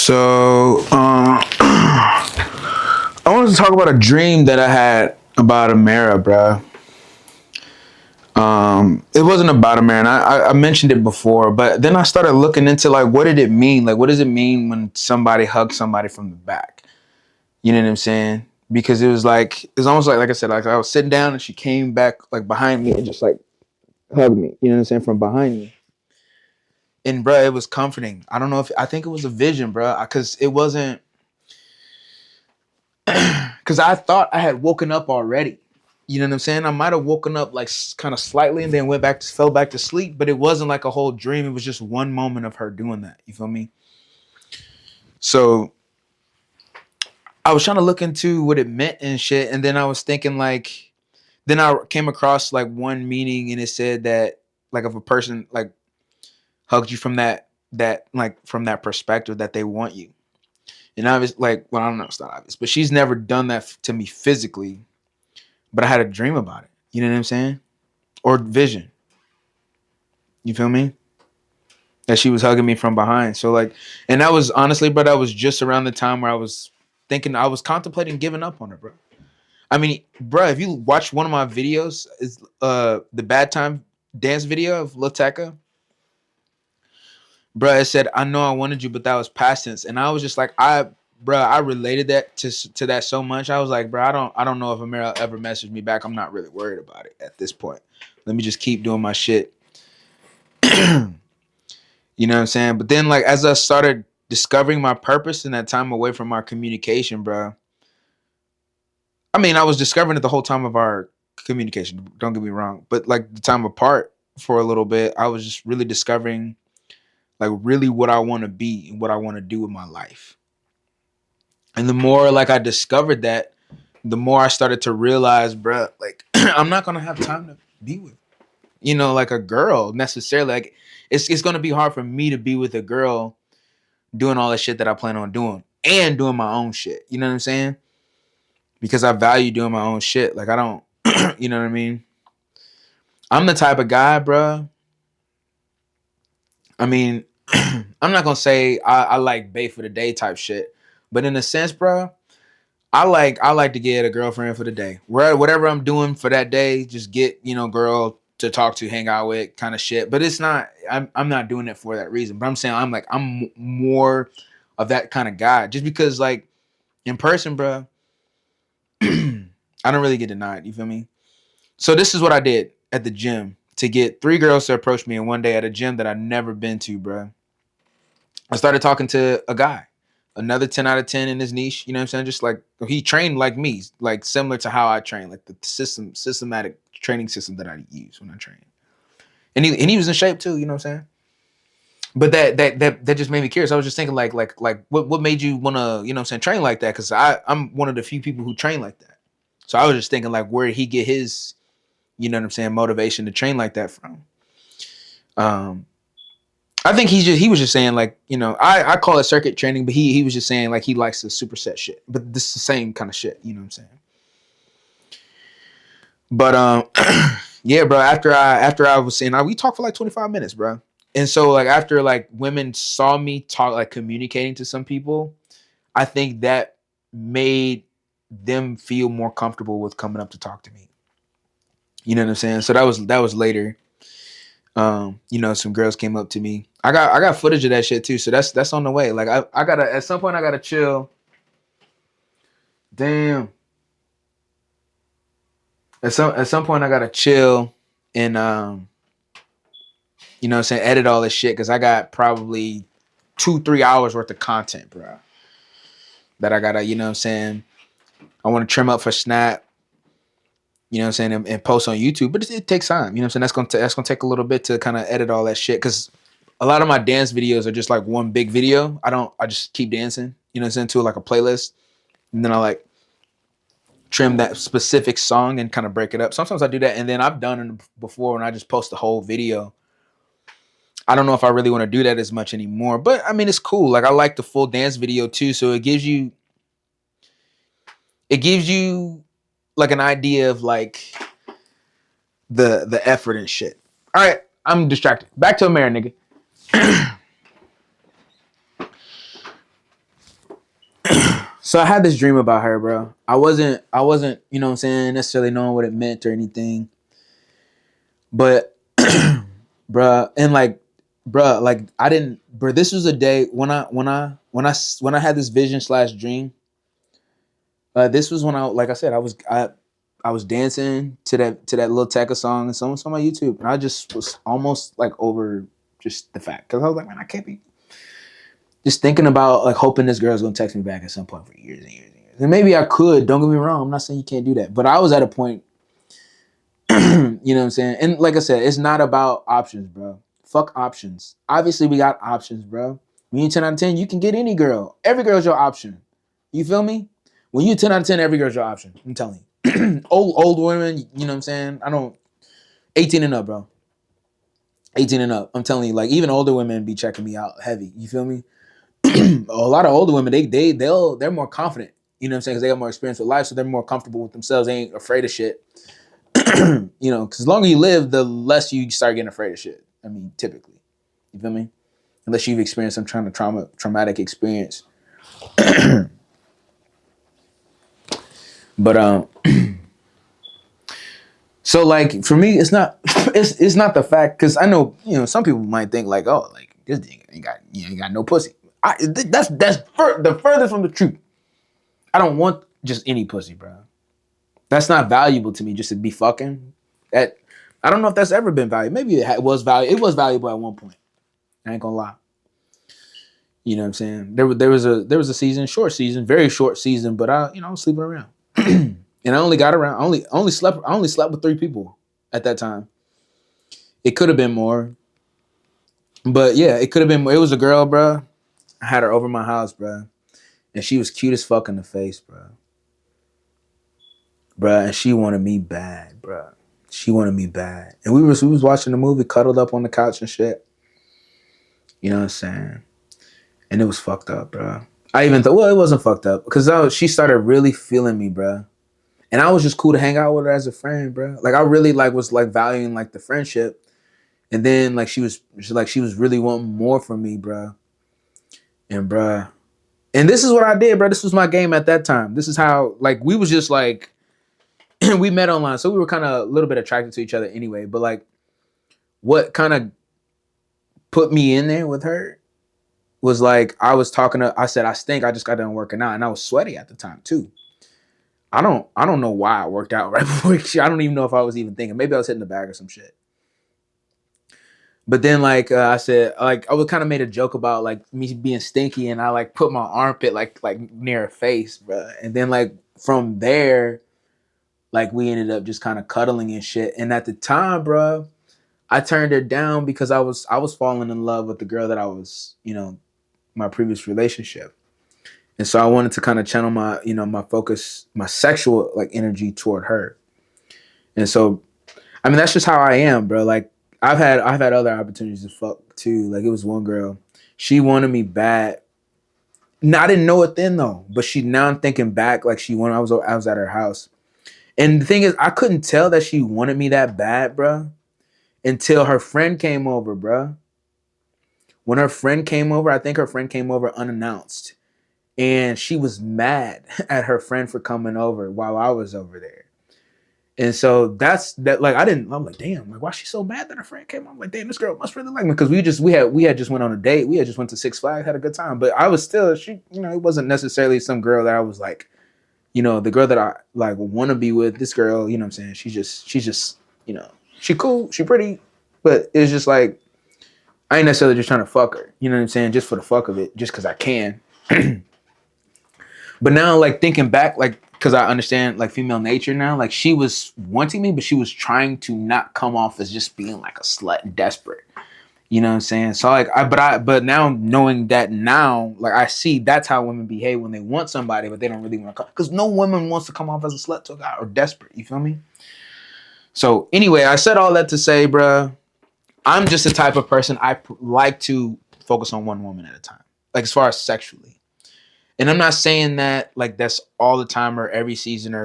So, I wanted to talk about a dream that I had about Amarya, bro. It wasn't about Amarya, and I mentioned it before, but then I started looking into like, what did it mean? Like, what does it mean when somebody hugs somebody from the back? You know what I'm saying? Because it was almost like I said, like I was sitting down and she came back like behind me and just like hugged me. You know what I'm saying? From behind me. And bro, it was comforting. I don't know if I think it was a vision, bro, because it wasn't because I thought I had woken up already. You know what I'm saying? I might have woken up like kind of slightly and then fell back to sleep, but it wasn't like a whole dream. It was just one moment of her doing that. You feel me? So I was trying to look into what it meant and shit, and then I was thinking like, then I came across like one meaning, and it said that like if a person like hugs you from that like from that perspective that they want you, and obviously like well I don't know it's not obvious, but she's never done that to me physically, but I had a dream about it. You know what I'm saying? Or vision. You feel me? That she was hugging me from behind. So like, and that was honestly, bro, that was just around the time where I was thinking I was contemplating giving up on her, bro. I mean, bro, if you watch one of my videos, is the bad time dance video of Lateka, bro, it said, "I know I wanted you, but that was past tense," and I was just like, bro, I related that to that so much. I was like, bro, I don't know if Amarya ever messaged me back. I'm not really worried about it at this point. Let me just keep doing my shit. You know what I'm saying? But then, like, as I started discovering my purpose in that time away from our communication, bro. I mean, I was discovering it the whole time of our communication. Don't get me wrong, but like the time apart for a little bit, I was just really discovering, like, really what I want to be and what I want to do with my life. And the more like I discovered that, the more I started to realize, bro, like I'm not gonna have time to be with, like a girl necessarily. Like, it's gonna be hard for me to be with a girl doing all the shit that I plan on doing and doing my own shit. You know what I'm saying? Because I value doing my own shit. Like I don't, you know what I mean? I'm the type of guy, bro. I mean, I'm not gonna say I like bait for the day type shit, but in a sense, bro, I like to get a girlfriend for the day. Whatever I'm doing for that day, just get girl to talk to, hang out with, kind of shit. But it's not. I'm not doing it for that reason. But I'm saying I'm more of that kind of guy, just because like in person, bro, I don't really get denied. You feel me? So this is what I did at the gym to get 3 girls to approach me in one day at a gym that I'd never been to, bro. I started talking to a guy, another 10 out of 10 in his niche. You know what I'm saying? Just like he trained like me, like similar to how I train, like the systematic training system that I use when I train. And he was in shape too. You know what I'm saying? But that just made me curious. I was just thinking like what made you want to train like that? Because I'm one of the few people who train like that. So I was just thinking like where did he get his motivation to train like that from? Um, I think he was just saying like I call it circuit training, but he was just saying like he likes the superset shit. But this is the same kind of shit. You know what I'm saying? But yeah, bro. After I was saying, we talked for like 25 minutes, bro. And so like after like women saw me talk like communicating to some people, I think that made them feel more comfortable with coming up to talk to me. You know what I'm saying? So that was later. Some girls came up to me. I got footage of that shit too. So that's on the way. Like I gotta at some point I gotta chill. Damn. At some point I gotta chill and what I'm saying, edit all this shit because I got probably 2-3 hours worth of content, bro. That I gotta, what I'm saying, I want to trim up for Snap, what I'm saying, and post on YouTube. But it takes time, what I'm saying. That's gonna take a little bit to kind of edit all that shit because a lot of my dance videos are just like one big video. I just keep dancing, what I'm saying, to like a playlist, and then I like trim that specific song and kind of break it up. Sometimes I do that, and then I've done it before when I just post the whole video. I don't know if I really want to do that as much anymore, but I mean it's cool. Like I like the full dance video too, so it gives you like an idea of like the effort and shit. All right, I'm distracted. Back to Amarya, nigga. So I had this dream about her, bro. I wasn't, you know what I'm saying, necessarily knowing what it meant or anything. But bruh, and like, bruh, like I didn't, bruh, this was a day when I had this vision slash dream. This was when like I said, I was dancing to that little Tekka song and someone's on my YouTube, and I just was almost like over just the fact because I was like, man, I can't be just thinking about like hoping this girl's gonna text me back at some point for years and years and years. And maybe I could. Don't get me wrong. I'm not saying you can't do that, but I was at a point. You know what I'm saying? And like I said, it's not about options, bro. Fuck options. Obviously, we got options, bro. When you 10 out of 10, you can get any girl. Every girl's your option. You feel me? When you 10 out of 10, every girl's your option. I'm telling you. Old women, you know what I'm saying? 18 and up, bro. 18 and up. I'm telling you, like, even older women be checking me out heavy. You feel me? A lot of older women, they're more confident. You know what I'm saying? Because they got more experience with life, so they're more comfortable with themselves. They ain't afraid of shit. You know, because the longer you live, the less you start getting afraid of shit. I mean, typically. You feel me? Unless you've experienced some kind of traumatic experience. But so like for me, it's not it's not the fact because I know, you know, some people might think like, oh, like this nigga ain't got no pussy. That's the furthest from the truth. I don't want just any pussy, bro. That's not valuable to me just to be fucking. That I don't know if that's ever been valuable. Maybe it was valuable. It was valuable at one point. I ain't gonna lie. You know what I'm saying? There was a season, short season, very short season, but I was sleeping around. And I only got around. I only slept with 3 people at that time. It could have been more. But yeah, it could have been more. It was a girl, bro. I had her over my house, bro. And she was cute as fuck in the face, bro. Bruh, and she wanted me bad, bruh. She wanted me bad. And we was watching the movie, cuddled up on the couch and shit. You know what I'm saying? And it was fucked up, bruh. I even thought, well, it wasn't fucked up. Because she started really feeling me, bruh. And I was just cool to hang out with her as a friend, bruh. Like I really was valuing like the friendship. And then like she was really wanting more from me, bruh. And bruh. And this is what I did, bruh. This was my game at that time. This is how like we was just like we met online, so we were kind of a little bit attracted to each other anyway. But like, what kind of put me in there with her was like I said I stink. I just got done working out, and I was sweaty at the time too. I don't know why I worked out right before I don't even know if I was even thinking. Maybe I was hitting the bag or some shit. But then like I said, like I would kind of made a joke about like me being stinky, and I like put my armpit like near her face, bro. And then like from there, like we ended up just kind of cuddling and shit. And at the time, bro, I turned her down because I was falling in love with the girl that I was, my previous relationship. And so I wanted to kind of channel my, my focus, my sexual like energy toward her. And so, I mean, that's just how I am, bro. Like I've had other opportunities to fuck too. Like it was one girl, she wanted me bad. No, I didn't know it then though, but now I'm thinking back, like I was at her house. And the thing is, I couldn't tell that she wanted me that bad, bro, until her friend came over, bro. When her friend came over, I think her friend came over unannounced. And she was mad at her friend for coming over while I was over there. And so like I'm like, damn, like why is she so mad that her friend came? I'm like, damn, this girl must really like me. Because we had just went on a date. We had just went to Six Flags, had a good time. But I was still, it wasn't necessarily some girl that I was like, the girl that I like want to be with. This girl, you know what I'm saying? She's just, she cool, she pretty, but it's just like, I ain't necessarily just trying to fuck her. You know what I'm saying? Just for the fuck of it, just because I can. But now, like thinking back, like because I understand like female nature now, like she was wanting me, but she was trying to not come off as just being like a slut and desperate. You know what I'm saying? So like, but now knowing that now, like I see that's how women behave when they want somebody, but they don't really want to come. Because no woman wants to come off as a slut to a guy or desperate. You feel me? So anyway, I said all that to say, bruh, I'm just the type of person like to focus on one woman at a time. Like as far as sexually. And I'm not saying that like that's all the time or every season or